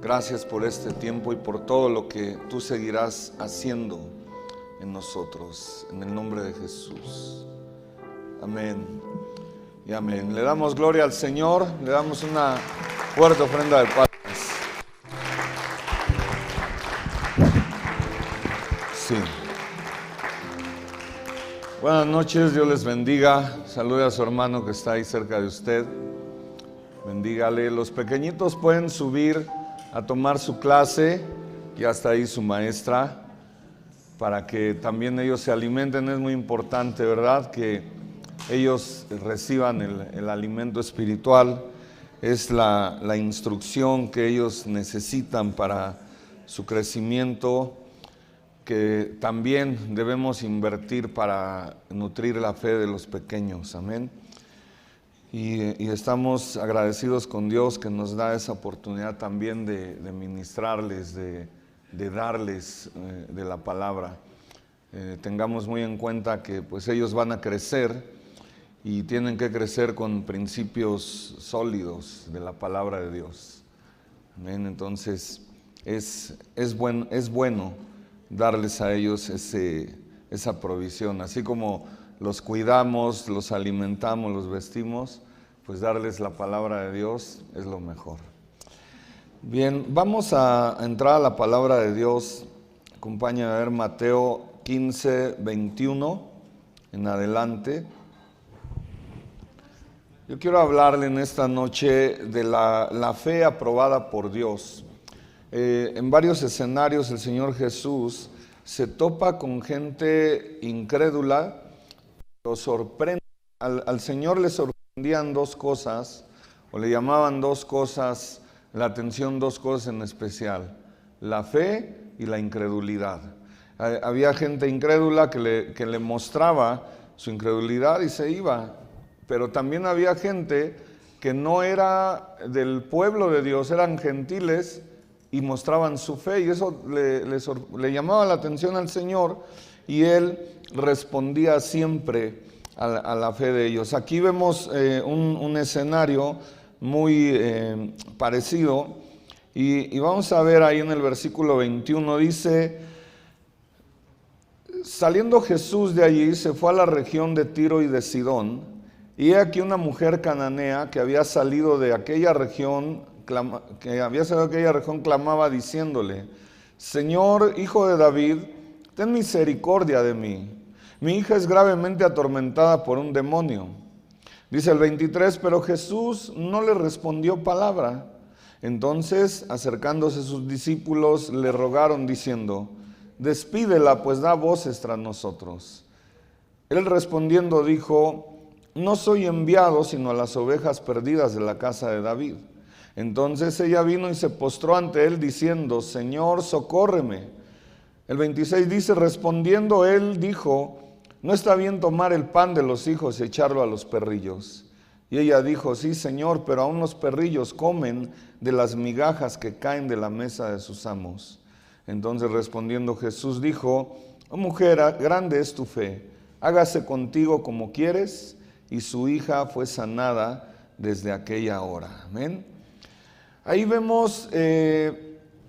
Gracias por este tiempo y por todo lo que tú seguirás haciendo en nosotros, en el nombre de Jesús. Amén y amén. Le damos gloria al Señor, le damos una fuerte ofrenda de paz. Sí. Buenas noches, Dios les bendiga. Salude a su hermano que está ahí cerca de usted. Bendígale. Los pequeñitos pueden subir a tomar su clase, ya está ahí su maestra, para que también ellos se alimenten. Es muy importante, ¿verdad?, que ellos reciban el alimento espiritual. Es la instrucción que ellos necesitan para su crecimiento, que también debemos invertir para nutrir la fe de los pequeños. Amén. Y estamos agradecidos con Dios que nos da esa oportunidad también de ministrarles, de darles de la palabra. Tengamos muy en cuenta que pues ellos van a crecer y tienen que crecer con principios sólidos de la palabra de Dios. Amén. Entonces es bueno darles a ellos esa provisión, así como los cuidamos, los alimentamos, los vestimos, pues darles la palabra de Dios es lo mejor. Bien, vamos a entrar a la palabra de Dios. Acompáñame a ver Mateo 15, 21 en adelante. Yo quiero hablarle en esta noche de la fe aprobada por Dios. En varios escenarios el Señor Jesús se topa con gente incrédula. Lo sorprende. Al Señor le sorprendían dos cosas, o le llamaban dos cosas la atención, dos cosas en especial: la fe y la incredulidad. Había gente incrédula que le mostraba su incredulidad y se iba, pero también había gente que no era del pueblo de Dios, eran gentiles y mostraban su fe, y eso le llamaba la atención al Señor, y Él respondía siempre a la fe de ellos. Aquí vemos un escenario muy parecido, y vamos a ver ahí en el versículo 21, dice: saliendo Jesús de allí, se fue a la región de Tiro y de Sidón, y he aquí una mujer cananea que había salido de aquella región, clamaba diciéndole: Señor, Hijo de David, ten misericordia de mí. Mi hija es gravemente atormentada por un demonio. Dice el 23, pero Jesús no le respondió palabra. Entonces, acercándose sus discípulos, le rogaron diciendo: despídela, pues da voces tras nosotros. Él respondiendo dijo: no soy enviado sino a las ovejas perdidas de la casa de David. Entonces ella vino y se postró ante él diciendo: Señor, socórreme. El 26 dice: respondiendo él dijo: no está bien tomar el pan de los hijos y echarlo a los perrillos. Y ella dijo: sí, Señor, pero aún los perrillos comen de las migajas que caen de la mesa de sus amos. Entonces respondiendo Jesús dijo: oh mujer, grande es tu fe, hágase contigo como quieres. Y su hija fue sanada desde aquella hora. Amén. Ahí vemos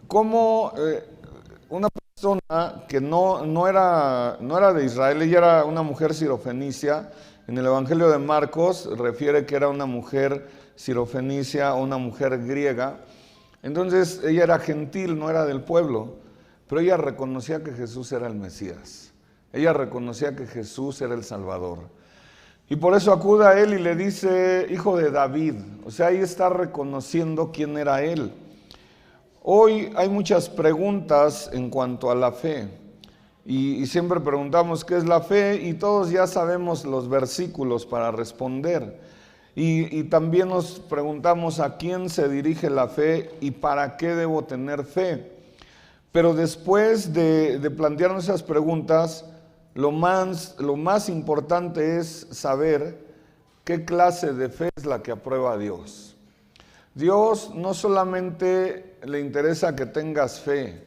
cómo una persona que no era de Israel, ella era una mujer sirofenicia. En el Evangelio de Marcos refiere que era una mujer sirofenicia o una mujer griega. Entonces ella era gentil, no era del pueblo, pero ella reconocía que Jesús era el Mesías. Ella reconocía que Jesús era el Salvador. Y por eso acude a él y le dice: Hijo de David. O sea, ahí está reconociendo quién era él. Hoy hay muchas preguntas en cuanto a la fe. Y siempre preguntamos qué es la fe, y todos ya sabemos los versículos para responder. Y también nos preguntamos a quién se dirige la fe y para qué debo tener fe. Pero después de plantearnos esas preguntas, lo más importante es saber qué clase de fe es la que aprueba a Dios. Dios no solamente le interesa que tengas fe,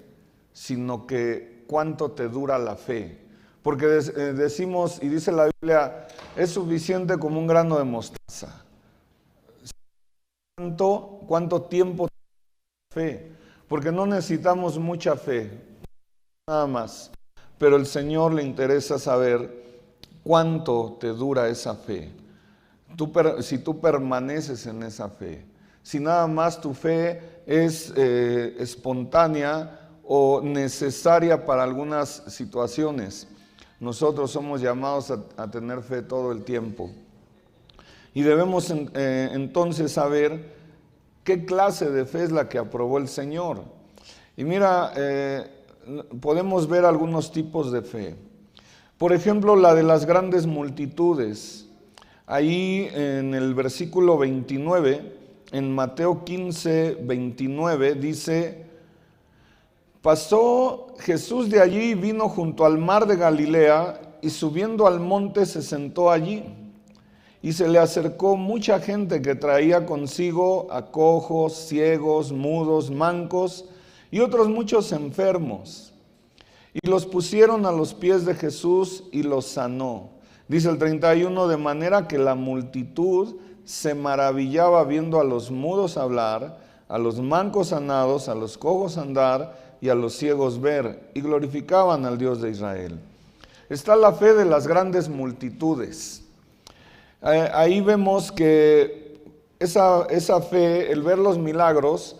sino que cuánto te dura la fe. Porque decimos, y dice la Biblia, es suficiente como un grano de mostaza. ¿Cuánto tiempo tiene fe? porque no necesitamos mucha fe, nada más. Pero al Señor le interesa saber cuánto te dura esa fe. Si tú permaneces en esa fe. Si nada más tu fe es espontánea o necesaria para algunas situaciones. Nosotros somos llamados a tener fe todo el tiempo. Y debemos entonces saber qué clase de fe es la que aprobó el Señor. Y mira, podemos ver algunos tipos de fe. Por ejemplo, la de las grandes multitudes. Ahí en el versículo 29, en Mateo 15, 29, dice: pasó Jesús de allí y vino junto al mar de Galilea, y subiendo al monte se sentó allí. Y se le acercó mucha gente que traía consigo a cojos, ciegos, mudos, mancos y otros muchos enfermos. Y los pusieron a los pies de Jesús y los sanó. Dice el 31, de manera que la multitud se maravillaba viendo a los mudos hablar, a los mancos sanados, a los cojos andar y a los ciegos ver, y glorificaban al Dios de Israel. Está la fe de las grandes multitudes. Ahí vemos que esa fe, el ver los milagros,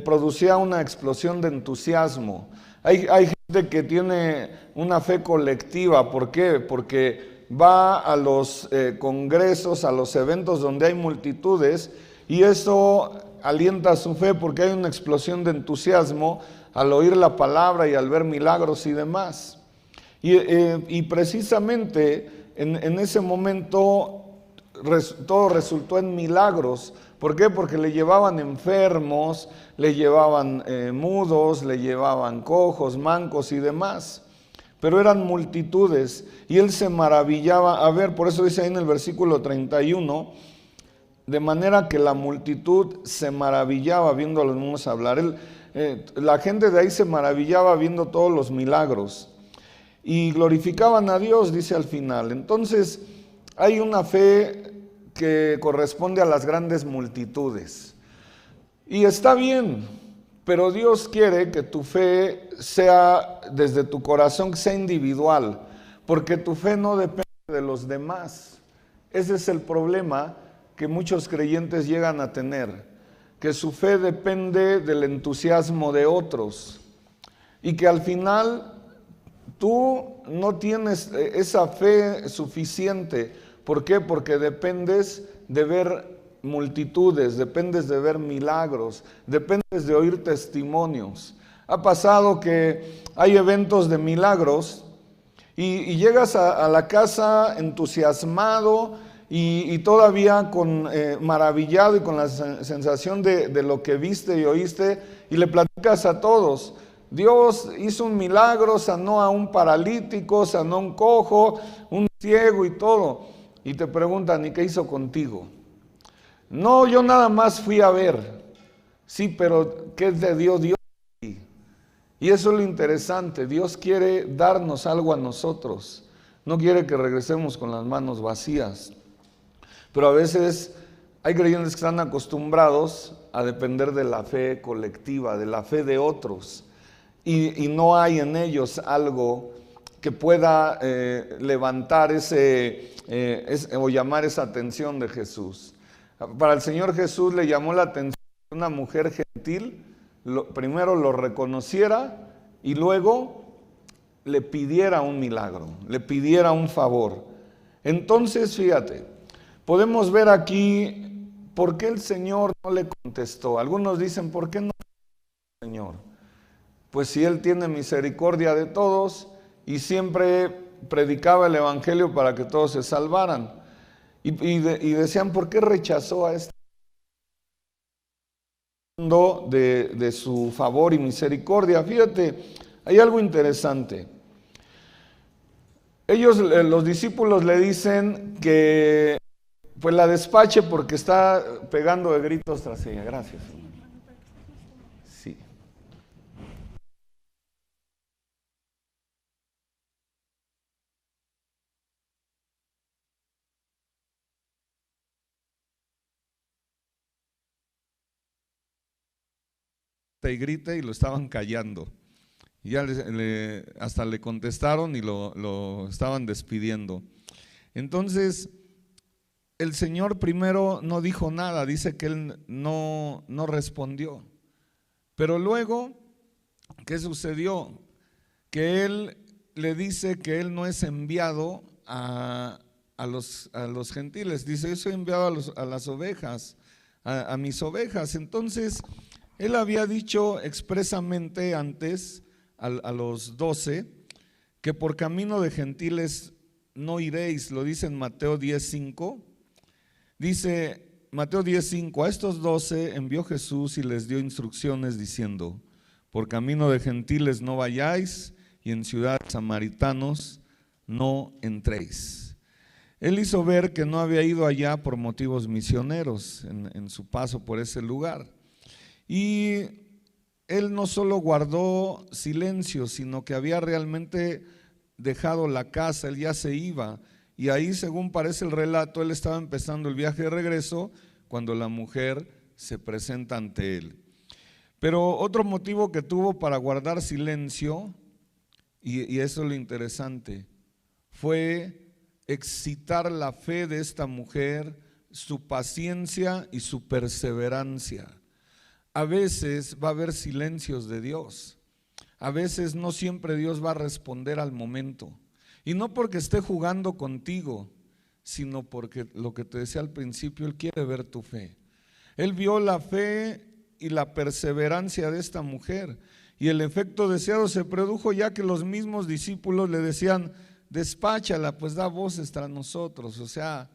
producía una explosión de entusiasmo. Hay gente que tiene una fe colectiva. ¿Por qué? Porque va a los congresos, a los eventos donde hay multitudes, y eso alienta su fe porque hay una explosión de entusiasmo al oír la palabra y al ver milagros y demás. Y precisamente en ese momento todo resultó en milagros. ¿Por qué? Porque le llevaban enfermos, le llevaban mudos, le llevaban cojos, mancos y demás. Pero eran multitudes y él se maravillaba. A ver, por eso dice ahí en el versículo 31, de manera que la multitud se maravillaba viendo a los niños hablar. La gente de ahí se maravillaba viendo todos los milagros y glorificaban a Dios, dice al final. Entonces, hay una fe que corresponde a las grandes multitudes. Y está bien, pero Dios quiere que tu fe sea desde tu corazón, que sea individual, porque tu fe no depende de los demás. Ese es el problema que muchos creyentes llegan a tener, que su fe depende del entusiasmo de otros y que al final tú no tienes esa fe suficiente. ¿Por qué? Porque dependes de ver multitudes, dependes de ver milagros, dependes de oír testimonios. Ha pasado que hay eventos de milagros y llegas a la casa entusiasmado y todavía maravillado y con la sensación de lo que viste y oíste, y le platicas a todos. Dios hizo un milagro, sanó a un paralítico, sanó a un cojo, un ciego y todo. Y te preguntan, ¿y qué hizo contigo? No, yo nada más fui a ver. Sí, pero ¿qué te dio Dios? Y eso es lo interesante. Dios quiere darnos algo a nosotros. No quiere que regresemos con las manos vacías. Pero a veces hay creyentes que están acostumbrados a depender de la fe colectiva, de la fe de otros. Y no hay en ellos algo que pueda levantar o llamar esa atención de Jesús. Para el Señor Jesús le llamó la atención que una mujer gentil primero lo reconociera y luego le pidiera un milagro, le pidiera un favor. Entonces, fíjate, podemos ver aquí por qué el Señor no le contestó. Algunos dicen, ¿por qué no, Señor? Pues si Él tiene misericordia de todos y siempre predicaba el Evangelio para que todos se salvaran. Y decían, ¿por qué rechazó a este mundo de su favor y misericordia? Fíjate, hay algo interesante. Los discípulos le dicen que pues la despache porque está pegando de gritos tras ella. Gracias. Sí. y grite y lo estaban callando. Y ya hasta le contestaron y lo estaban despidiendo. Entonces, el Señor primero no dijo nada, dice que Él no respondió. Pero luego, ¿qué sucedió? Que Él le dice que Él no es enviado a los gentiles. Dice, yo soy enviado a las ovejas, a mis ovejas. Entonces, Él había dicho expresamente antes a los 12 que por camino de gentiles no iréis, lo dice en Mateo 10:5. Dice Mateo 10:5, a estos 12 envió Jesús y les dio instrucciones diciendo, por camino de gentiles no vayáis y en ciudades samaritanos no entréis. Él hizo ver que no había ido allá por motivos misioneros en su paso por ese lugar. Y Él no solo guardó silencio, sino que había realmente dejado la casa, Él ya se iba. Y ahí, según parece el relato, Él estaba empezando el viaje de regreso cuando la mujer se presenta ante Él. Pero otro motivo que tuvo para guardar silencio, y eso es lo interesante, fue excitar la fe de esta mujer, su paciencia y su perseverancia. A veces va a haber silencios de Dios, a veces no siempre Dios va a responder al momento, y no porque esté jugando contigo, sino porque lo que te decía al principio, Él quiere ver tu fe. Él vio la fe y la perseverancia de esta mujer, y el efecto deseado se produjo ya que los mismos discípulos le decían, despáchala, pues da voces tras nosotros. O sea,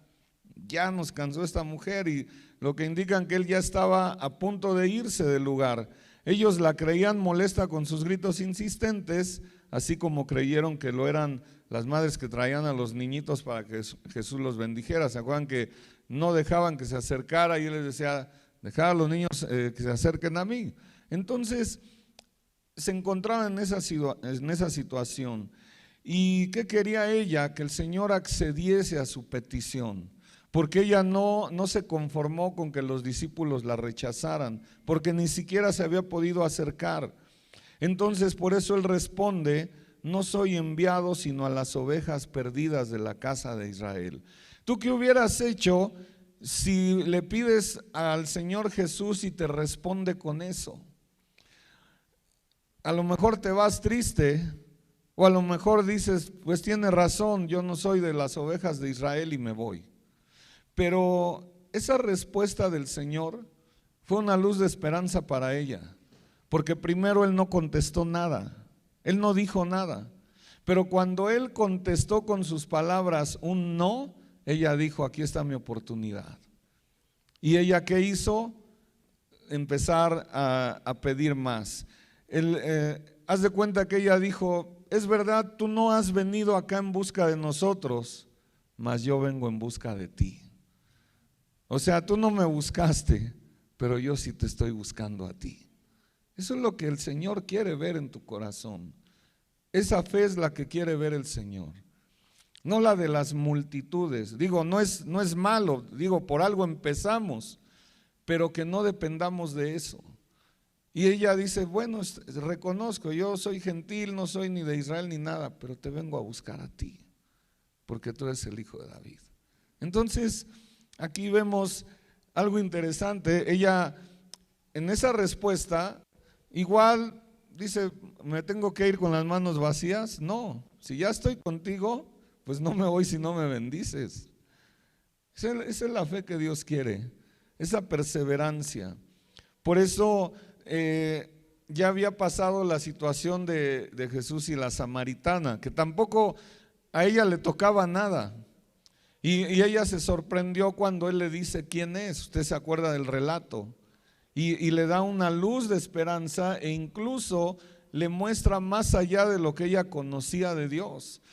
ya nos cansó esta mujer, y lo que indican que Él ya estaba a punto de irse del lugar. Ellos la creían molesta con sus gritos insistentes, así como creyeron que lo eran las madres que traían a los niñitos para que Jesús los bendijera. ¿Se acuerdan que no dejaban que se acercara? Y Él les decía, dejad a los niños que se acerquen a mí. Entonces se encontraba en esa situación. ¿Y qué quería ella? Que el Señor accediese a su petición, porque ella no se conformó con que los discípulos la rechazaran, porque ni siquiera se había podido acercar. Entonces por eso Él responde, no soy enviado sino a las ovejas perdidas de la casa de Israel. ¿Tú qué hubieras hecho si le pides al Señor Jesús y te responde con eso? A lo mejor te vas triste, o a lo mejor dices, pues tiene razón, yo no soy de las ovejas de Israel y me voy. Pero esa respuesta del Señor fue una luz de esperanza para ella, porque primero Él no contestó nada, Él no dijo nada, pero cuando Él contestó con sus palabras un no, ella dijo, aquí está mi oportunidad. ¿Y ella qué hizo? Empezar a pedir más. Haz de cuenta que ella dijo, es verdad, tú no has venido acá en busca de nosotros, mas yo vengo en busca de ti. O sea, tú no me buscaste, pero yo sí te estoy buscando a ti. Eso es lo que el Señor quiere ver en tu corazón. Esa fe es la que quiere ver el Señor, no la de las multitudes. Digo, no es malo, digo, por algo empezamos, pero que no dependamos de eso. Y ella dice, bueno, reconozco, yo soy gentil, no soy ni de Israel ni nada, pero te vengo a buscar a ti, porque tú eres el hijo de David. Entonces, aquí vemos algo interesante. Ella, en esa respuesta, igual dice, ¿me tengo que ir con las manos vacías? No, si ya estoy contigo, pues no me voy si no me bendices. Esa es la fe que Dios quiere, esa perseverancia. Por eso ya había pasado la situación de Jesús y la samaritana, que tampoco a ella le tocaba nada. Y ella se sorprendió cuando Él le dice quién es. Usted se acuerda del relato. Y le da una luz de esperanza, e incluso le muestra más allá de lo que ella conocía de Dios.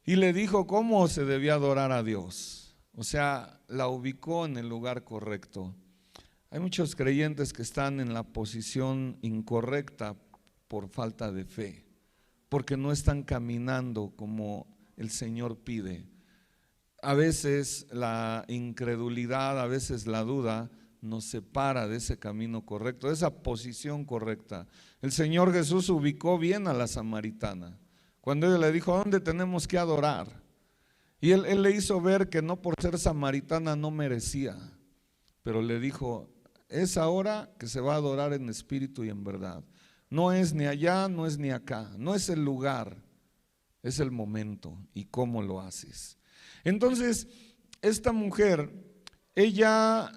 Y le dijo cómo se debía adorar a Dios. O sea, la ubicó en el lugar correcto. Hay muchos creyentes que están en la posición incorrecta por falta de fe, porque no están caminando como el Señor pide. A veces la incredulidad, a veces la duda nos separa de ese camino correcto, de esa posición correcta. El Señor Jesús ubicó bien a la samaritana. Cuando ella le dijo, ¿a dónde tenemos que adorar? Y él le hizo ver que no por ser samaritana no merecía, pero le dijo, es ahora que se va a adorar en espíritu y en verdad. No es ni allá, no es ni acá, no es el lugar, es el momento y cómo lo haces. Entonces, esta mujer, ella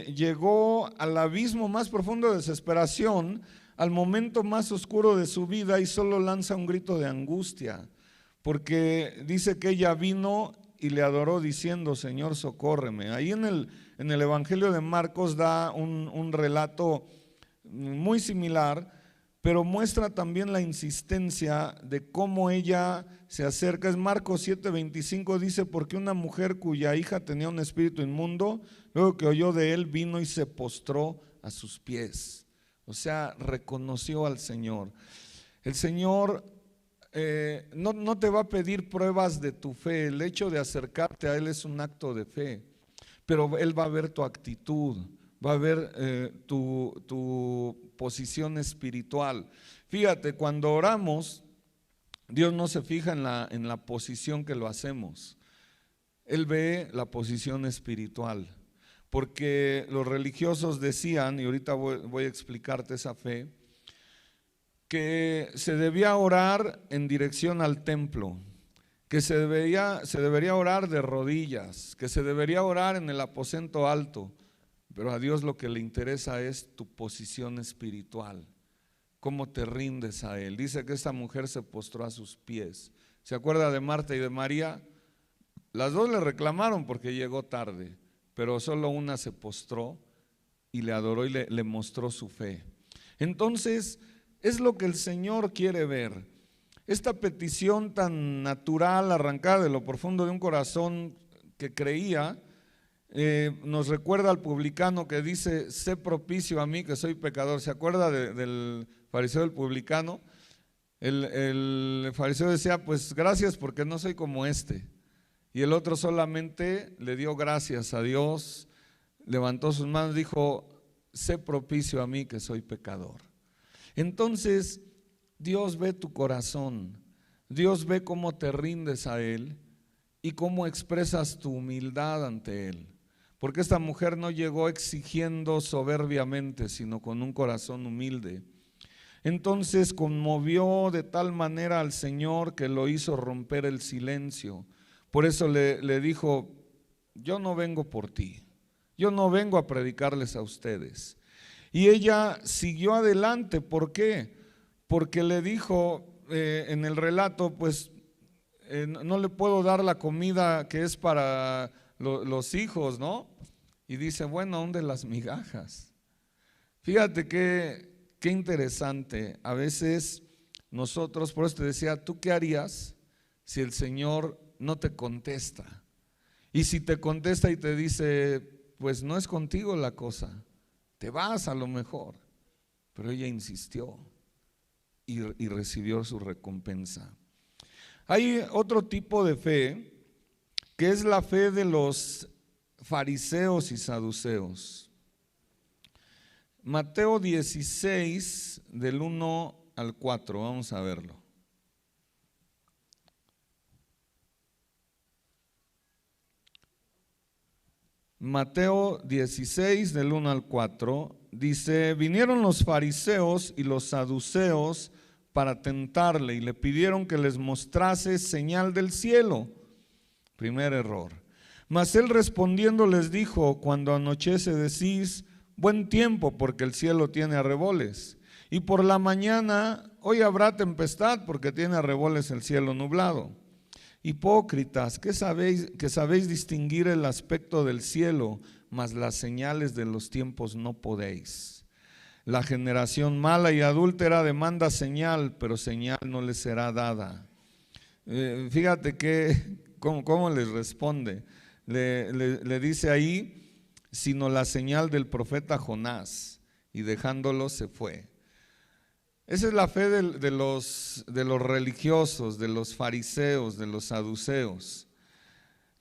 llegó al abismo más profundo de desesperación, al momento más oscuro de su vida, y solo lanza un grito de angustia, porque dice que ella vino y le adoró diciendo, Señor, socórreme. Ahí en el Evangelio de Marcos da un relato muy similar, pero muestra también la insistencia de cómo ella se acerca. Es Marcos 7:25, dice, porque una mujer cuya hija tenía un espíritu inmundo, luego que oyó de él, vino y se postró a sus pies. O sea, reconoció al Señor. El Señor no te va a pedir pruebas de tu fe. El hecho de acercarte a Él es un acto de fe, pero Él va a ver tu actitud, va a ver tu posición espiritual. Fíjate, cuando oramos, Dios no se fija en la posición que lo hacemos. Él ve la posición espiritual, porque los religiosos decían, y ahorita voy a explicarte esa fe, que se debía orar en dirección al templo, que se debería orar de rodillas, que se debería orar en el aposento alto, pero a Dios lo que le interesa es tu posición espiritual, cómo te rindes a Él. Dice que esta mujer se postró a sus pies. ¿Se acuerda de Marta y de María? Las dos le reclamaron porque llegó tarde, pero solo una se postró y le adoró y le mostró su fe. Entonces, es lo que el Señor quiere ver. Esta petición tan natural, arrancada de lo profundo de un corazón que creía, nos recuerda al publicano que dice, sé propicio a mí que soy pecador. ¿Se acuerda del fariseo del publicano? El fariseo decía, pues gracias porque no soy como este. Y el otro solamente le dio gracias a Dios, levantó sus manos, dijo, sé propicio a mí que soy pecador. Entonces, Dios ve tu corazón, Dios ve cómo te rindes a Él y cómo expresas tu humildad ante Él. Porque esta mujer no llegó exigiendo soberbiamente, sino con un corazón humilde. Entonces conmovió de tal manera al Señor que lo hizo romper el silencio. Por eso le dijo, yo no vengo por ti, yo no vengo a predicarles a ustedes. Y ella siguió adelante. ¿Por qué? Porque le dijo en el relato, pues no le puedo dar la comida que es para los hijos, ¿no? Y dice, bueno, aún de las migajas. Fíjate qué interesante. A veces nosotros, por eso te decía, ¿tú qué harías si el Señor no te contesta? Y si te contesta y te dice, pues no es contigo la cosa, te vas a lo mejor. Pero ella insistió y recibió su recompensa. Hay otro tipo de fe, que es la fe de los fariseos y saduceos. Mateo 16, del 1 al 4, vamos a verlo. Mateo 16, del 1 al 4, dice, vinieron los fariseos y los saduceos para tentarle y le pidieron que les mostrase señal del cielo. Primer error. Mas él respondiendo les dijo, cuando anochece decís, buen tiempo porque el cielo tiene arreboles, y por la mañana, hoy habrá tempestad porque tiene arreboles el cielo nublado. Hipócritas, que sabéis distinguir el aspecto del cielo, mas las señales de los tiempos no podéis. La generación mala y adúltera demanda señal, pero señal no les será dada. Fíjate cómo les responde. Le dice ahí, sino la señal del profeta Jonás, y dejándolo se fue. Esa es la fe de los religiosos, de los fariseos, de los saduceos,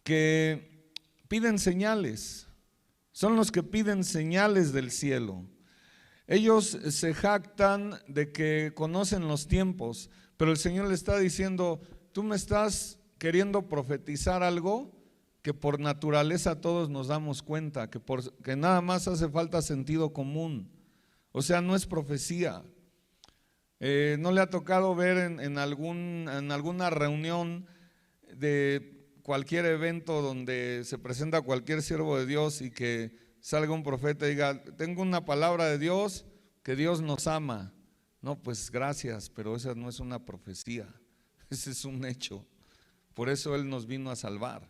que piden señales. son los que piden señales del cielo. Ellos se jactan de que conocen los tiempos, pero el Señor le está diciendo, tú me estás queriendo profetizar algo que por naturaleza todos nos damos cuenta, que nada más hace falta sentido común. O sea, no es profecía. ¿No le ha tocado ver en alguna reunión de cualquier evento donde se presenta cualquier siervo de Dios y que salga un profeta y diga, tengo una palabra de Dios, que Dios nos ama? No, pues gracias, pero esa no es una profecía, ese es un hecho. Por eso Él nos vino a salvar.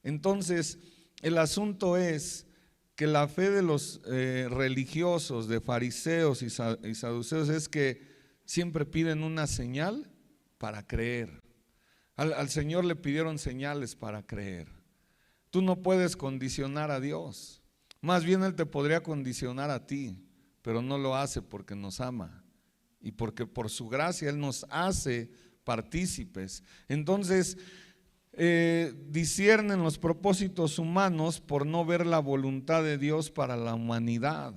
Entonces, el asunto es que la fe de los religiosos, de fariseos y saduceos, es que siempre piden una señal para creer. Al Señor le pidieron señales para creer. Tú no puedes condicionar a Dios, más bien Él te podría condicionar a ti, pero no lo hace porque nos ama y porque por su gracia Él nos hace partícipes. Entonces, disciernen los propósitos humanos por no ver la voluntad de Dios para la humanidad,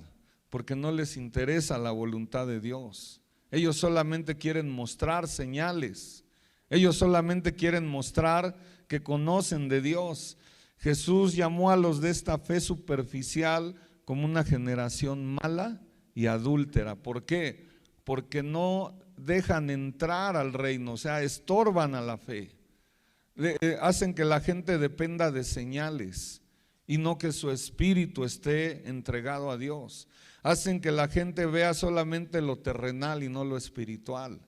porque no les interesa la voluntad de Dios. Ellos solamente quieren mostrar señales, ellos solamente quieren mostrar que conocen de Dios. Jesús llamó a los de esta fe superficial como una generación mala y adúltera. ¿Por qué? Porque no dejan entrar al reino, o sea, estorban a la fe. Hacen que la gente dependa de señales y no que su espíritu esté entregado a Dios. Hacen que la gente vea solamente lo terrenal y no lo espiritual.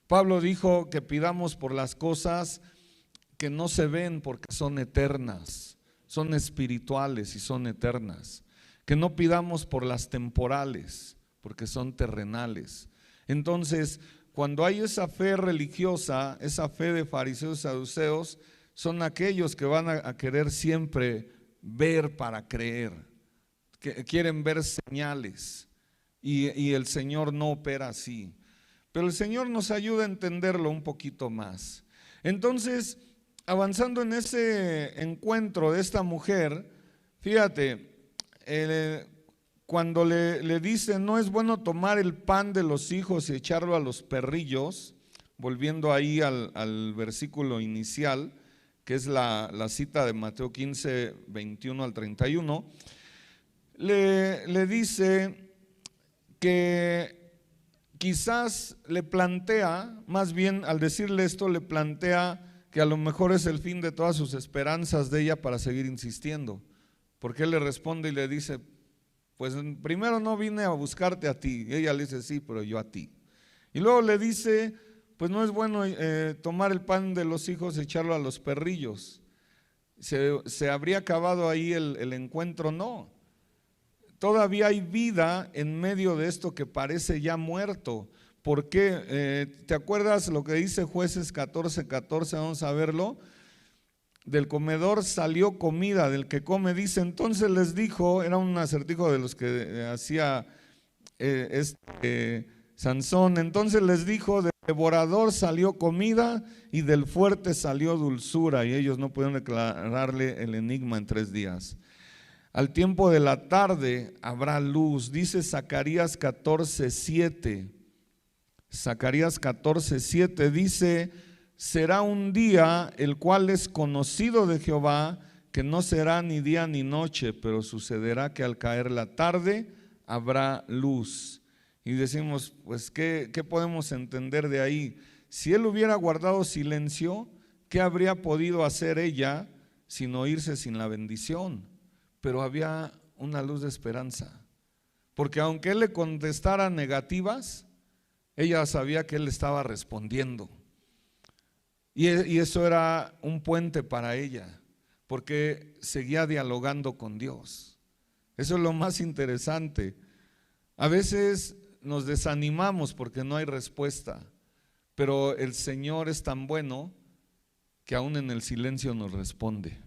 Pablo dijo que pidamos por las cosas que no se ven porque son eternas, son espirituales y son eternas. Que no pidamos por las temporales porque son terrenales. Entonces, cuando hay esa fe religiosa, esa fe de fariseos y saduceos, son aquellos que van a querer siempre ver para creer, que quieren ver señales, y el Señor no opera así. Pero el Señor nos ayuda a entenderlo un poquito más. Entonces, avanzando en ese encuentro de esta mujer, fíjate, cuando le dice, no es bueno tomar el pan de los hijos y echarlo a los perrillos, volviendo ahí al versículo inicial, que es la cita de Mateo 15, 21 al 31, le dice que quizás le plantea, más bien al decirle esto, le plantea que a lo mejor es el fin de todas sus esperanzas de ella para seguir insistiendo, porque él le responde y le dice, pues primero no vine a buscarte a ti, y ella le dice, sí, pero yo a ti. Y luego le dice, pues no es bueno tomar el pan de los hijos y echarlo a los perrillos. ¿Se habría acabado ahí el encuentro? No. Todavía hay vida en medio de esto que parece ya muerto. ¿Por qué? ¿Te acuerdas lo que dice Jueces 14:14? Vamos a verlo. Del comedor salió comida, del que come, dice, entonces les dijo, era un acertijo de los que hacía Sansón, entonces les dijo, del devorador salió comida y del fuerte salió dulzura, y ellos no pudieron declararle el enigma en 3 días. Al tiempo de la tarde habrá luz, dice Zacarías 14:7. Zacarías 14:7 dice, será un día el cual es conocido de Jehová, que no será ni día ni noche, pero sucederá que al caer la tarde habrá luz. Y decimos, pues, ¿qué podemos entender de ahí? Si él hubiera guardado silencio, ¿qué habría podido hacer ella sino irse sin la bendición? Pero había una luz de esperanza, porque aunque él le contestara negativas, ella sabía que él estaba respondiendo. Y eso era un puente para ella, porque seguía dialogando con Dios. Eso es lo más interesante. A veces nos desanimamos porque no hay respuesta, pero el Señor es tan bueno que aún en el silencio nos responde.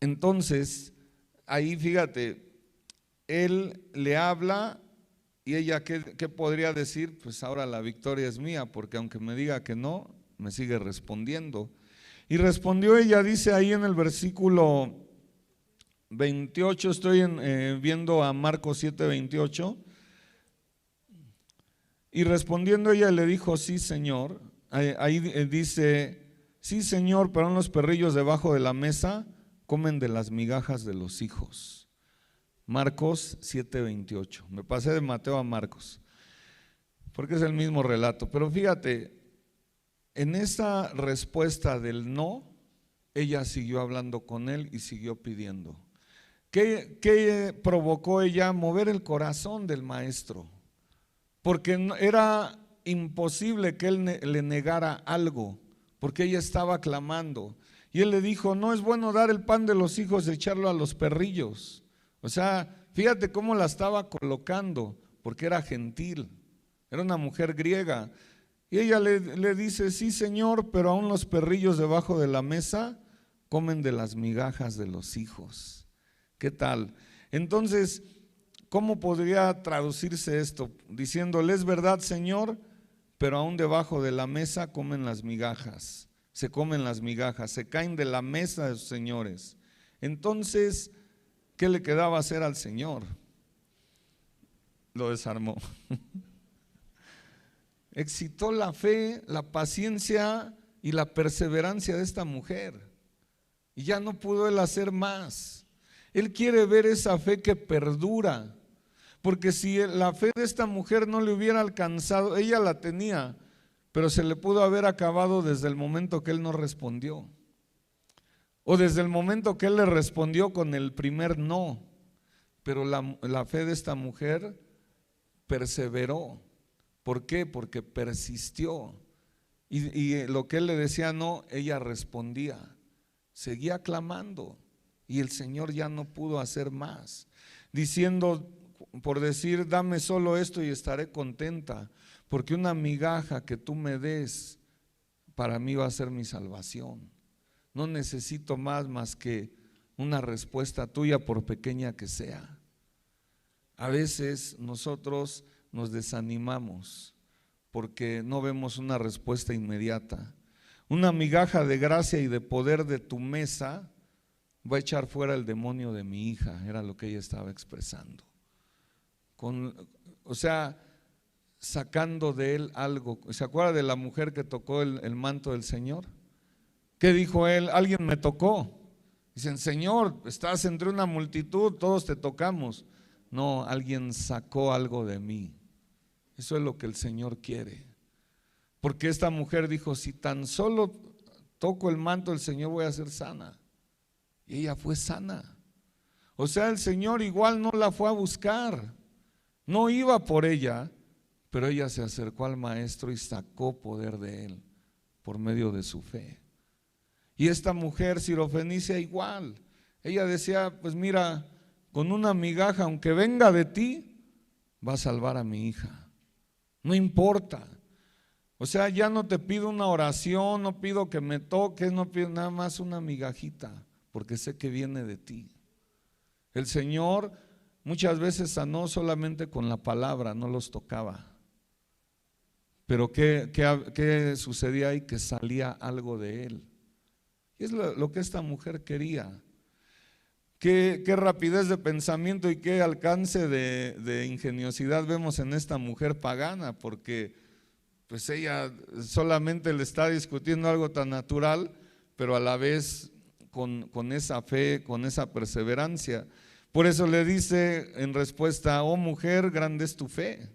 Entonces, ahí fíjate, él le habla y ella, ¿qué podría decir? Pues ahora la victoria es mía, porque aunque me diga que no, me sigue respondiendo. Y respondió ella, dice ahí en el versículo 28, estoy viendo a Marcos 7, 28. Y respondiendo ella le dijo, sí, Señor. Ahí dice, sí, Señor, pero los perrillos debajo de la mesa comen de las migajas de los hijos. Marcos 7, 28. Me pasé de Mateo a Marcos, porque es el mismo relato. Pero fíjate, en esa respuesta del no, ella siguió hablando con él y siguió pidiendo. ¿Qué provocó ella? Mover el corazón del maestro, porque era imposible que él le negara algo, porque ella estaba clamando. Y él le dijo, no es bueno dar el pan de los hijos y echarlo a los perrillos. O sea, fíjate cómo la estaba colocando, porque era gentil, era una mujer griega. Y ella le dice, sí, Señor, pero aún los perrillos debajo de la mesa comen de las migajas de los hijos. ¿Qué tal? Entonces, ¿cómo podría traducirse esto? Diciéndole, es verdad, Señor, pero aún debajo de la mesa comen las migajas, se comen las migajas, se caen de la mesa de sus señores. Entonces, ¿qué le quedaba hacer al Señor? Lo desarmó. Excitó la fe, la paciencia y la perseverancia de esta mujer. Y ya no pudo él hacer más. Él quiere ver esa fe que perdura. Porque si la fe de esta mujer no le hubiera alcanzado, ella la tenía, pero se le pudo haber acabado desde el momento que él no respondió. O desde el momento que él le respondió con el primer no. Pero la fe de esta mujer perseveró. ¿Por qué? Porque persistió. Y lo que él le decía no, ella respondía. Seguía clamando. Y el Señor ya no pudo hacer más. Diciendo, por decir, dame solo esto y estaré contenta, porque una migaja que tú me des, para mí va a ser mi salvación. No necesito más que una respuesta tuya, por pequeña que sea. A veces nosotros nos desanimamos porque no vemos una respuesta inmediata. Una migaja de gracia y de poder de tu mesa va a echar fuera el demonio de mi hija, era lo que ella estaba expresando. O sea, sacando de él algo. ¿Se acuerda de la mujer que tocó el manto del Señor? ¿Qué dijo él? Alguien me tocó. Dicen, Señor, estás entre una multitud, todos te tocamos. No, alguien sacó algo de mí. Eso es lo que el Señor quiere. Porque esta mujer dijo, si tan solo toco el manto del Señor voy a ser sana. Y ella fue sana. O sea, el Señor igual no la fue a buscar. No iba por ella, pero ella se acercó al maestro y sacó poder de él por medio de su fe. Y esta mujer sirofenicia igual. Ella decía, pues mira, con una migaja, aunque venga de ti, va a salvar a mi hija. No importa. O sea, ya no te pido una oración, no pido que me toques, no pido nada más una migajita, porque sé que viene de ti. El Señor muchas veces sanó solamente con la palabra, no los tocaba. Pero ¿qué sucedía ahí? Que salía algo de él. Y es lo que esta mujer quería. Qué rapidez de pensamiento y qué alcance de ingeniosidad vemos en esta mujer pagana, porque pues ella solamente le está discutiendo algo tan natural, pero a la vez con esa fe, con esa perseverancia. Por eso le dice en respuesta, oh mujer, grande es tu fe.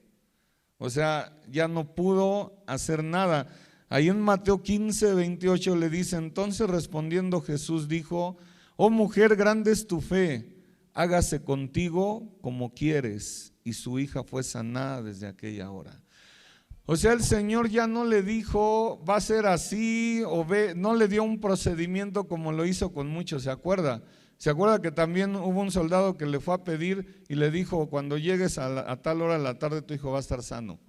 O sea, ya no pudo hacer nada. Ahí en Mateo 15, 28 le dice, entonces respondiendo Jesús dijo, oh mujer, grande es tu fe, hágase contigo como quieres. Y su hija fue sanada desde aquella hora. O sea, el Señor ya no le dijo, va a ser así, no le dio un procedimiento como lo hizo con muchos, ¿se acuerda? ¿Se acuerda que también hubo un soldado que le fue a pedir y le dijo, cuando llegues a tal hora de la tarde tu hijo va a estar sano?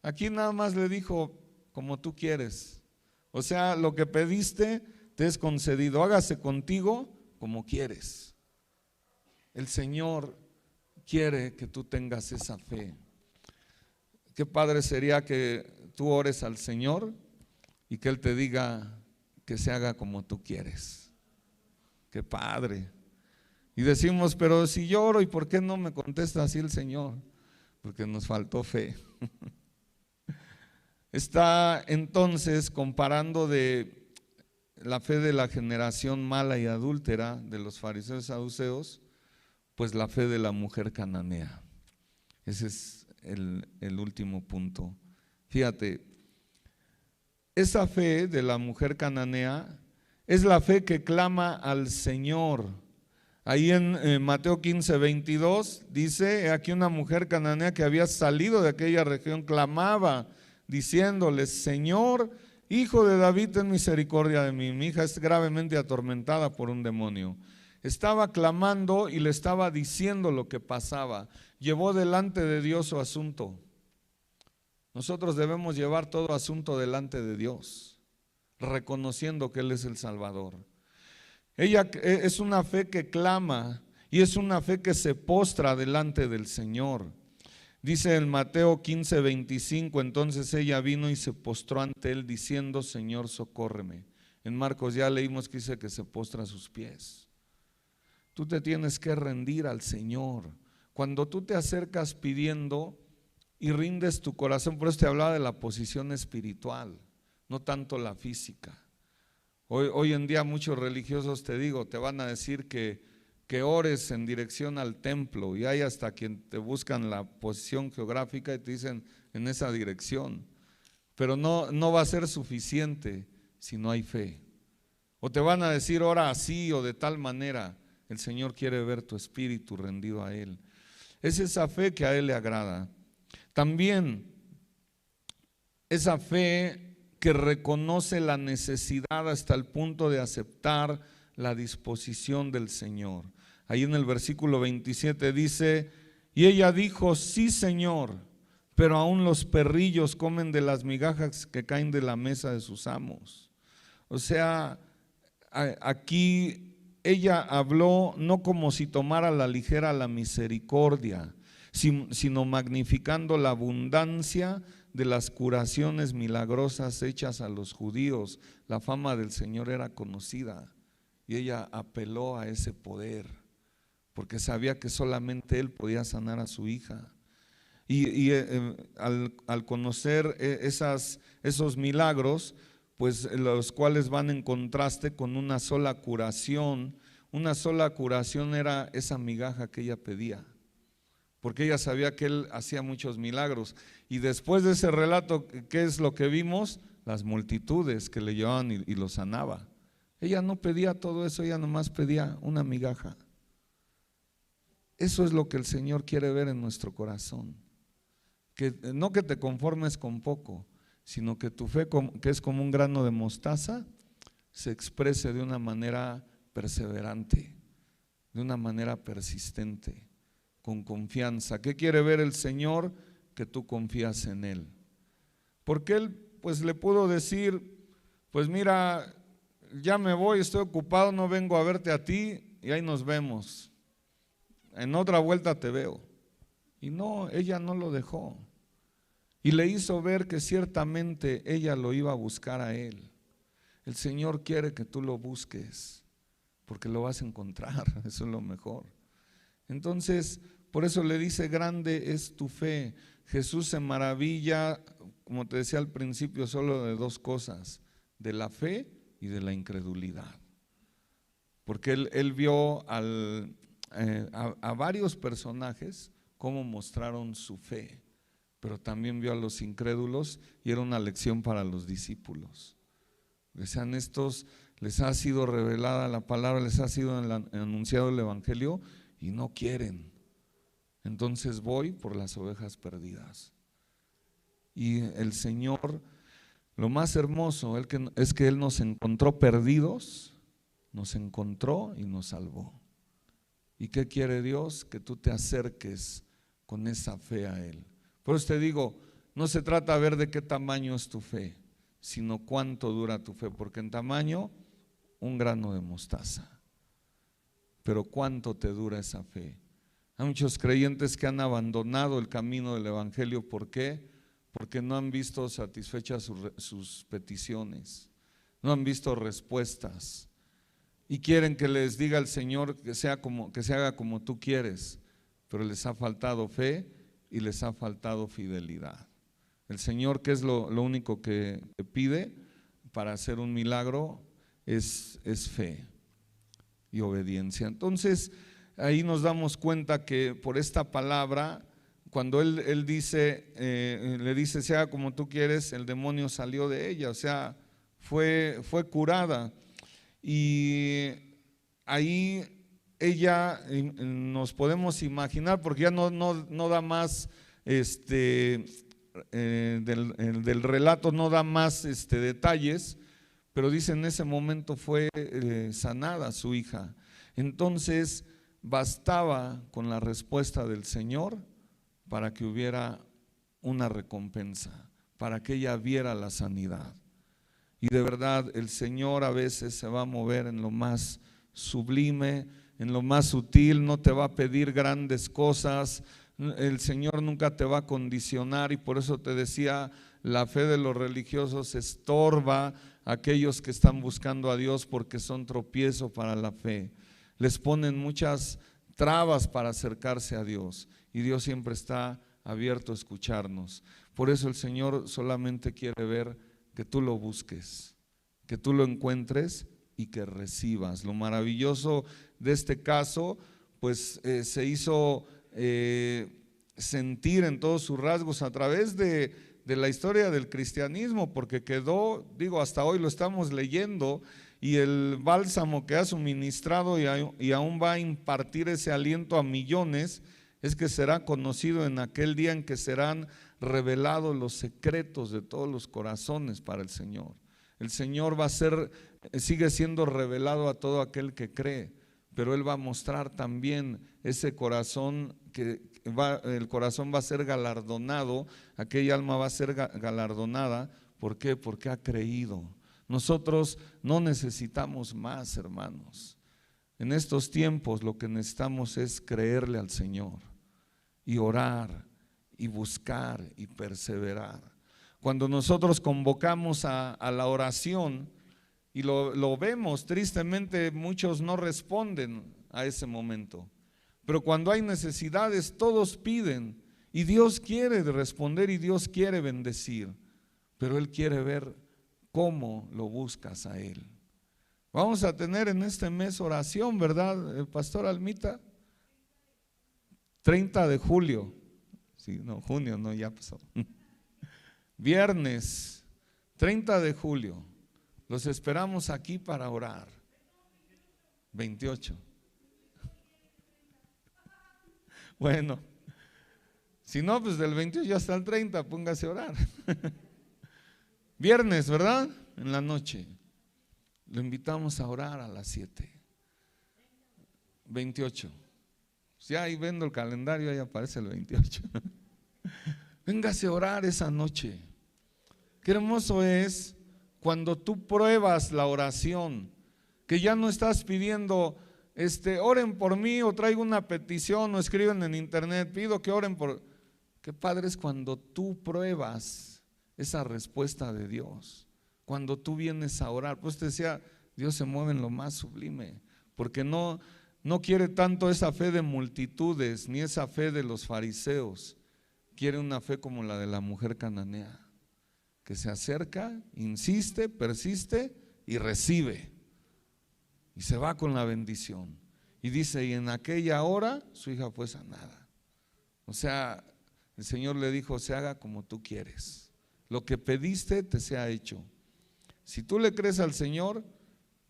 Aquí nada más le dijo, como tú quieres. O sea, lo que pediste te es concedido, hágase contigo como quieres. El Señor quiere que tú tengas esa fe. Qué padre sería que tú ores al Señor y que Él te diga que se haga como tú quieres. Qué padre. Y decimos, pero si lloro, ¿y por qué no me contesta así el Señor? Porque nos faltó fe. Está entonces comparando de la fe de la generación mala y adúltera de los fariseos y saduceos, pues la fe de la mujer cananea. Ese es el último punto. Fíjate, esa fe de la mujer cananea es la fe que clama al Señor. Ahí en Mateo 15:22 dice: aquí una mujer cananea que había salido de aquella región clamaba diciéndole: Señor, Hijo de David, ten misericordia de mí, mi hija es gravemente atormentada por un demonio. Estaba clamando y le estaba diciendo lo que pasaba. Llevó delante de Dios su asunto. Nosotros debemos llevar todo asunto delante de Dios, reconociendo que Él es el Salvador. Ella es una fe que clama y es una fe que se postra delante del Señor. Dice en Mateo 15:25, entonces ella vino y se postró ante Él diciendo: Señor, socórreme. En Marcos ya leímos que dice que se postra a sus pies. Tú te tienes que rendir al Señor. Cuando tú te acercas pidiendo y rindes tu corazón, por eso te hablaba de la posición espiritual, no tanto la física. Hoy en día muchos religiosos, te digo, te van a decir que ores en dirección al templo, y hay hasta quien te buscan la posición geográfica y te dicen en esa dirección, pero no va a ser suficiente si no hay fe. O te van a decir ora así o de tal manera. El Señor quiere ver tu espíritu rendido a Él. Es esa fe que a Él le agrada. También esa fe que reconoce la necesidad hasta el punto de aceptar la disposición del Señor. Ahí en el versículo 27 dice: y ella dijo: sí, Señor, pero aún los perrillos comen de las migajas que caen de la mesa de sus amos. O sea, aquí ella habló no como si tomara a la ligera la misericordia, sino magnificando la abundancia de las curaciones milagrosas hechas a los judíos. La fama del Señor era conocida y ella apeló a ese poder porque sabía que solamente Él podía sanar a su hija. Y al conocer esos milagros, pues los cuales van en contraste con una sola curación era esa migaja que ella pedía, porque ella sabía que Él hacía muchos milagros. Y después de ese relato, ¿qué es lo que vimos? Las multitudes que le llevaban y lo sanaba. Ella no pedía todo eso, ella nomás pedía una migaja. Eso es lo que el Señor quiere ver en nuestro corazón, que no que te conformes con poco, sino que tu fe, que es como un grano de mostaza, se exprese de una manera perseverante, de una manera persistente, con confianza. ¿Qué quiere ver el Señor? Que tú confías en Él. Porque Él pues le pudo decir: pues mira, ya me voy, estoy ocupado, no vengo a verte a ti y ahí nos vemos, en otra vuelta te veo. Y no, ella no lo dejó y le hizo ver que ciertamente ella lo iba a buscar a Él. El Señor quiere que tú lo busques porque lo vas a encontrar, eso es lo mejor. Entonces, por eso le dice: grande es tu fe. Jesús se maravilla, como te decía al principio, solo de dos cosas: de la fe y de la incredulidad. Porque él vio a varios personajes cómo mostraron su fe, pero también vio a los incrédulos y era una lección para los discípulos. Decían: estos les ha sido revelada la palabra, les ha sido anunciado el evangelio y no quieren. Entonces voy por las ovejas perdidas. Y el Señor, lo más hermoso es que Él nos encontró perdidos, nos encontró y nos salvó. ¿Y qué quiere Dios? Que tú te acerques con esa fe a Él. Por eso te digo, no se trata de ver de qué tamaño es tu fe, sino cuánto dura tu fe, porque en tamaño un grano de mostaza, pero cuánto te dura esa fe. Hay muchos creyentes que han abandonado el camino del evangelio. ¿Por qué? Porque no han visto satisfechas sus peticiones, no han visto respuestas. y quieren que les diga el Señor que se haga como tú quieres, pero les ha faltado fe y les ha faltado fidelidad. El Señor, ¿qué es lo único que pide para hacer un milagro? Es fe y obediencia. Entonces ahí nos damos cuenta que por esta palabra, cuando él dice, le dice se haga como tú quieres, el demonio salió de ella, o sea, fue curada. Y ahí ella, nos podemos imaginar, porque ya no da más, del relato no da más detalles, pero dice en ese momento fue sanada su hija. Entonces bastaba con la respuesta del Señor para que hubiera una recompensa, para que ella viera la sanidad. Y de verdad el Señor a veces se va a mover en lo más sublime, en lo más sutil, no te va a pedir grandes cosas. El Señor nunca te va a condicionar, y por eso te decía, la fe de los religiosos estorba a aquellos que están buscando a Dios, porque son tropiezo para la fe. Les ponen muchas trabas para acercarse a Dios, y Dios siempre está abierto a escucharnos. Por eso el Señor solamente quiere ver que tú lo busques, que tú lo encuentres y que recibas. Lo maravilloso de este caso, pues se hizo sentir en todos sus rasgos a través de la historia del cristianismo, porque quedó, hasta hoy lo estamos leyendo, y el bálsamo que ha suministrado y aún va a impartir ese aliento a millones, es que será conocido en aquel día en que serán revelados los secretos de todos los corazones para el Señor. El Señor sigue siendo revelado a todo aquel que cree, pero Él va a mostrar también ese corazón el corazón va a ser galardonado, aquella alma va a ser galardonada. ¿Por qué? Porque ha creído. Nosotros no necesitamos más, hermanos. En estos tiempos lo que necesitamos es creerle al Señor y orar y buscar y perseverar. Cuando nosotros convocamos a la oración y lo vemos, tristemente muchos no responden a ese momento, pero cuando hay necesidades todos piden, y Dios quiere responder y Dios quiere bendecir, pero Él quiere ver cómo lo buscas a Él. Vamos a tener en este mes oración, ¿verdad, el pastor Almita? 30 de julio, sí, no, junio, no, ya pasó. Viernes 30 de julio, los esperamos aquí para orar. 28. Bueno, si no, pues del 28 hasta el 30, póngase a orar. Viernes, ¿verdad? En la noche. Lo invitamos a orar a las 7. 28. Ya ahí vendo el calendario, ahí aparece el 28. Véngase a orar esa noche. Qué hermoso es cuando tú pruebas la oración, que ya no estás pidiendo, oren por mí, o traigo una petición, o escriben en internet, pido que oren por. Qué padre es cuando tú pruebas esa respuesta de Dios, cuando tú vienes a orar. Pues te decía, Dios se mueve en lo más sublime, porque no quiere tanto esa fe de multitudes, ni esa fe de los fariseos. Quiere una fe como la de la mujer cananea, que se acerca, insiste, persiste y recibe, y se va con la bendición. Y dice, y en aquella hora su hija fue sanada. O sea, el Señor le dijo, se haga como tú quieres, lo que pediste te sea hecho. Si tú le crees al Señor,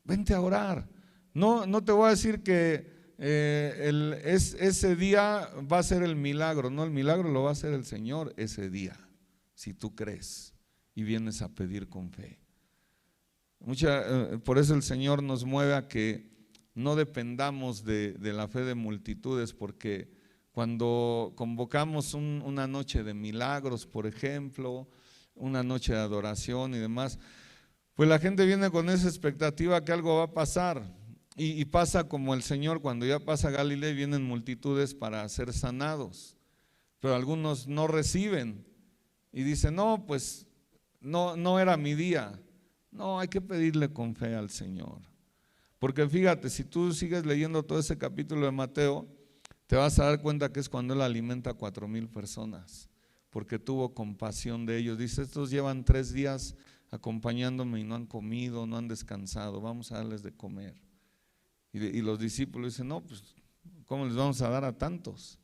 vente a orar. No te voy a decir que ese día va a ser el milagro. No, el milagro lo va a hacer el Señor ese día, si tú crees y vienes a pedir con fe. Por eso el Señor nos mueve a que no dependamos de la fe de multitudes, porque cuando convocamos una noche de milagros, por ejemplo, una noche de adoración y demás, pues la gente viene con esa expectativa que algo va a pasar, y pasa como el Señor cuando ya pasa a Galilea, vienen multitudes para ser sanados, pero algunos no reciben y dicen, no, pues no era mi día. No, hay que pedirle con fe al Señor, Porque fíjate, si tú sigues leyendo todo ese capítulo de Mateo, te vas a dar cuenta que es cuando Él alimenta a 4,000 personas, porque tuvo compasión de ellos. Dice, estos llevan 3 días acompañándome y no han comido, no han descansado, vamos a darles de comer. Y los discípulos dicen, no, pues ¿cómo les vamos a dar a tantos?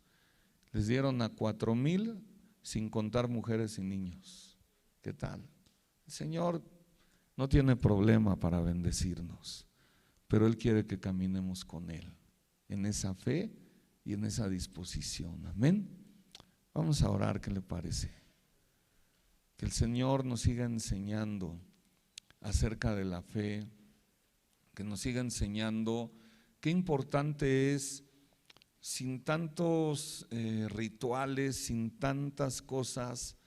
Les dieron a 4,000 sin contar mujeres y niños. ¿Qué tal? El Señor no tiene problema para bendecirnos, pero Él quiere que caminemos con Él en esa fe y en esa disposición. Amén. Vamos a orar, ¿qué le parece? Que el Señor nos siga enseñando acerca de la fe, que nos siga enseñando qué importante es, sin tantos rituales, sin tantas cosas,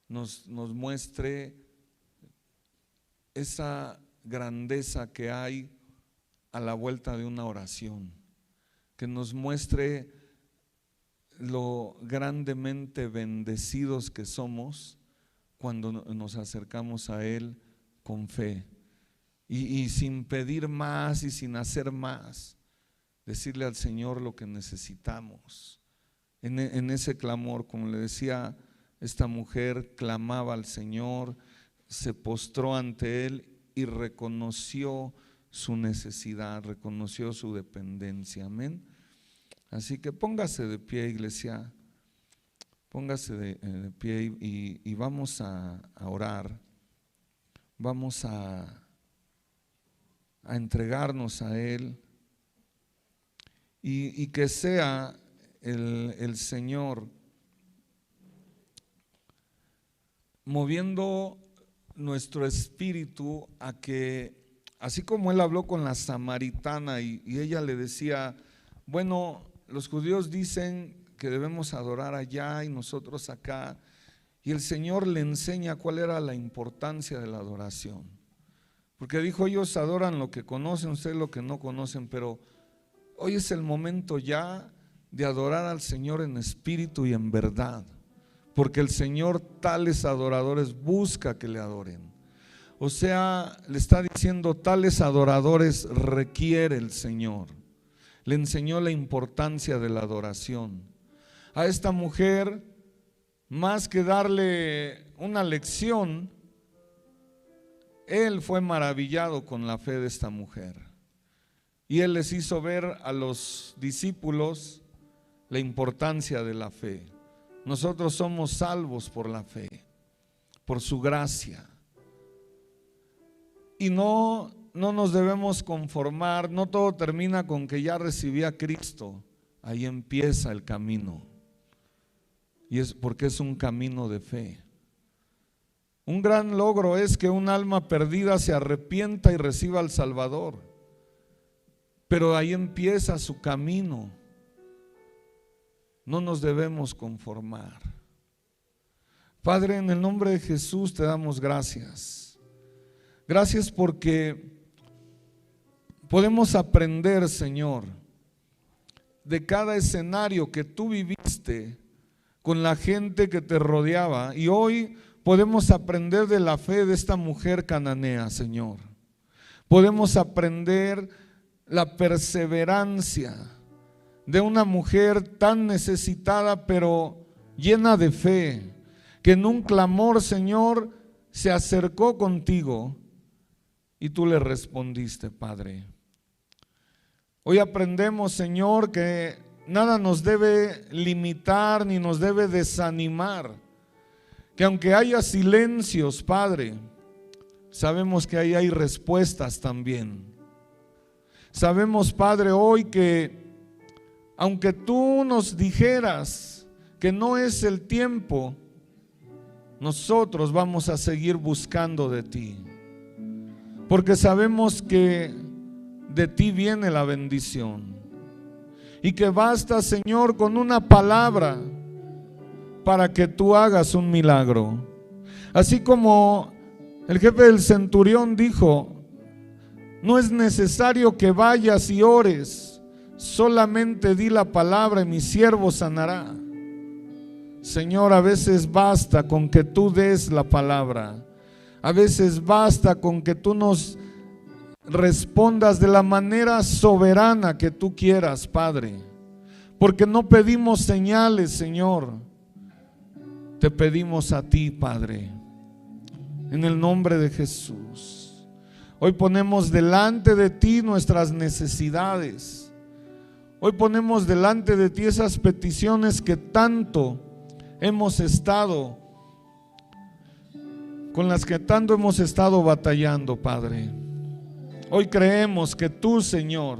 nos muestre esa grandeza que hay a la vuelta de una oración, que nos muestre lo grandemente bendecidos que somos cuando nos acercamos a Él con fe y sin pedir más y sin hacer más, decirle al Señor lo que necesitamos. En ese clamor, como le decía, esta mujer clamaba al Señor, se postró ante Él y reconoció su necesidad, reconoció su dependencia. Amén. Así que póngase de pie, iglesia, póngase de pie y vamos a orar, vamos a entregarnos a Él y que sea el Señor moviendo nuestro espíritu a que, así como Él habló con la samaritana y ella le decía, bueno, los judíos dicen que debemos adorar allá y nosotros acá, y el Señor le enseña cuál era la importancia de la adoración, porque dijo, ellos adoran lo que conocen, ustedes lo que no conocen, pero hoy es el momento ya de adorar al Señor en espíritu y en verdad, porque el Señor tales adoradores busca que le adoren. O sea, le está diciendo, tales adoradores requiere el Señor. Le enseñó la importancia de la adoración. A esta mujer, más que darle una lección, Él fue maravillado con la fe de esta mujer. Y Él les hizo ver a los discípulos la importancia de la fe. Nosotros somos salvos por la fe, por su gracia. Y no nos debemos conformar, no todo termina con que ya recibí a Cristo, ahí empieza el camino. Y es porque es un camino de fe. Un gran logro es que un alma perdida se arrepienta y reciba al Salvador, pero ahí empieza su camino. No nos debemos conformar. Padre, en el nombre de Jesús te damos gracias. Gracias porque podemos aprender, Señor, de cada escenario que tú viviste con la gente que te rodeaba, y hoy podemos aprender de la fe de esta mujer cananea, Señor. Podemos aprender la perseverancia de una mujer tan necesitada pero llena de fe, que en un clamor, Señor, se acercó contigo y tú le respondiste, Padre. Hoy aprendemos, Señor, que nada nos debe limitar ni nos debe desanimar, que aunque haya silencios, Padre, sabemos que ahí hay respuestas también. Sabemos, Padre, hoy que aunque tú nos dijeras que no es el tiempo, nosotros vamos a seguir buscando de ti, porque sabemos que de ti viene la bendición y que basta, Señor, con una palabra para que tú hagas un milagro. Así como el jefe del centurión dijo, no es necesario que vayas y ores, solamente di la palabra y mi siervo sanará. Señor, a veces basta con que tú des la palabra, a veces basta con que tú nos respondas de la manera soberana que tú quieras, Padre, porque no pedimos señales, Señor, te pedimos a ti, Padre, en el nombre de Jesús. Hoy ponemos delante de ti nuestras necesidades. Hoy ponemos delante de ti esas peticiones que tanto hemos estado, con las que tanto hemos estado batallando, Padre. Hoy creemos que tú, Señor,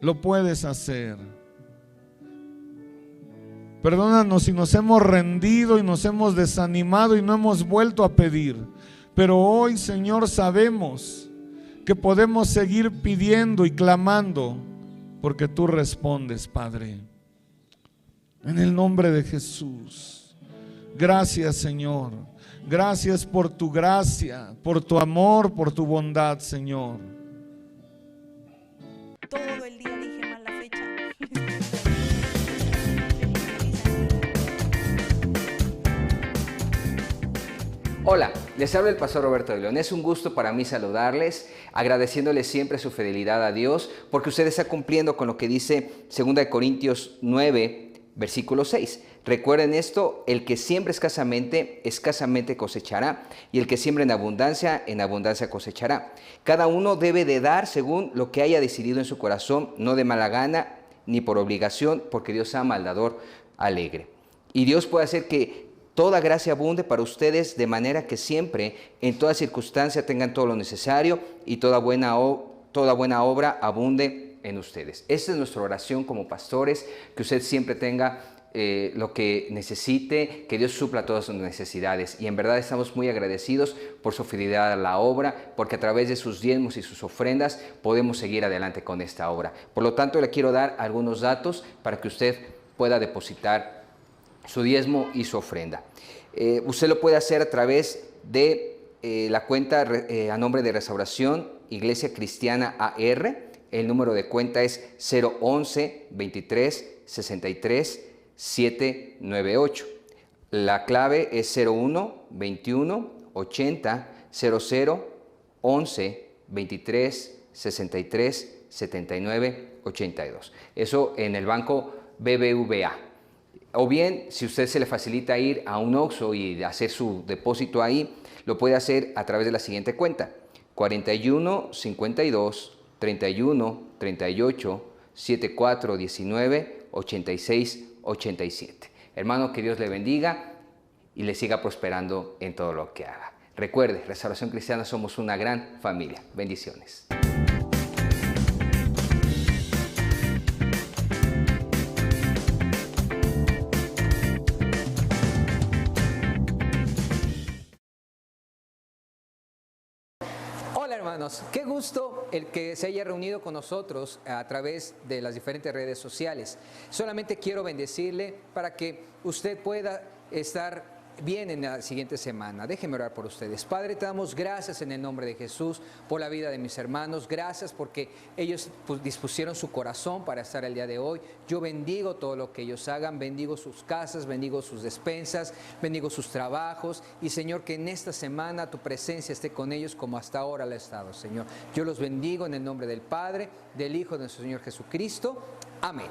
lo puedes hacer. Perdónanos si nos hemos rendido y nos hemos desanimado y no hemos vuelto a pedir. Pero hoy, Señor, sabemos que podemos seguir pidiendo y clamando porque tú respondes, Padre. En el nombre de Jesús. Gracias, Señor. Gracias por tu gracia, por tu amor, por tu bondad, Señor. Todo el día dije mal la fecha. Hola, les habla el pastor Roberto de León. Es un gusto para mí saludarles, agradeciéndoles siempre su fidelidad a Dios, porque usted está cumpliendo con lo que dice 2 Corintios 9, versículo 6. Recuerden esto: el que siembra escasamente, escasamente cosechará, y el que siembra en abundancia cosechará. Cada uno debe de dar según lo que haya decidido en su corazón, no de mala gana ni por obligación, porque Dios ama al dador alegre. Y Dios puede hacer que toda gracia abunde para ustedes, de manera que siempre, en toda circunstancia, tengan todo lo necesario y toda buena obra abunde en ustedes. Esta es nuestra oración como pastores, que usted siempre tenga lo que necesite, que Dios supla todas sus necesidades. Y en verdad estamos muy agradecidos por su fidelidad a la obra, porque a través de sus diezmos y sus ofrendas podemos seguir adelante con esta obra. Por lo tanto, le quiero dar algunos datos para que usted pueda depositar su diezmo y su ofrenda. Usted lo puede hacer a través de la cuenta a nombre de Restauración Iglesia Cristiana AR. El número de cuenta es 011 23 63 798. La clave es 01 21 80 00 11 23 63 79 82. Eso en el banco BBVA. O bien, si usted se le facilita ir a un Oxxo y hacer su depósito ahí, lo puede hacer a través de la siguiente cuenta: 41 52 31 38 74 19 86 87. Hermano, que Dios le bendiga y le siga prosperando en todo lo que haga. Recuerde, Restauración Cristiana somos una gran familia. Bendiciones. Hola hermanos, qué gusto el que se haya reunido con nosotros a través de las diferentes redes sociales. Solamente quiero bendecirle para que usted pueda estar bien en la siguiente semana. Déjenme orar por ustedes. Padre, te damos gracias en el nombre de Jesús por la vida de mis hermanos. Gracias porque ellos dispusieron su corazón para estar el día de hoy. Yo bendigo todo lo que ellos hagan. Bendigo sus casas, bendigo sus despensas, bendigo sus trabajos. Y Señor, que en esta semana tu presencia esté con ellos como hasta ahora lo ha estado, Señor. Yo los bendigo en el nombre del Padre, del Hijo de nuestro Señor Jesucristo. Amén.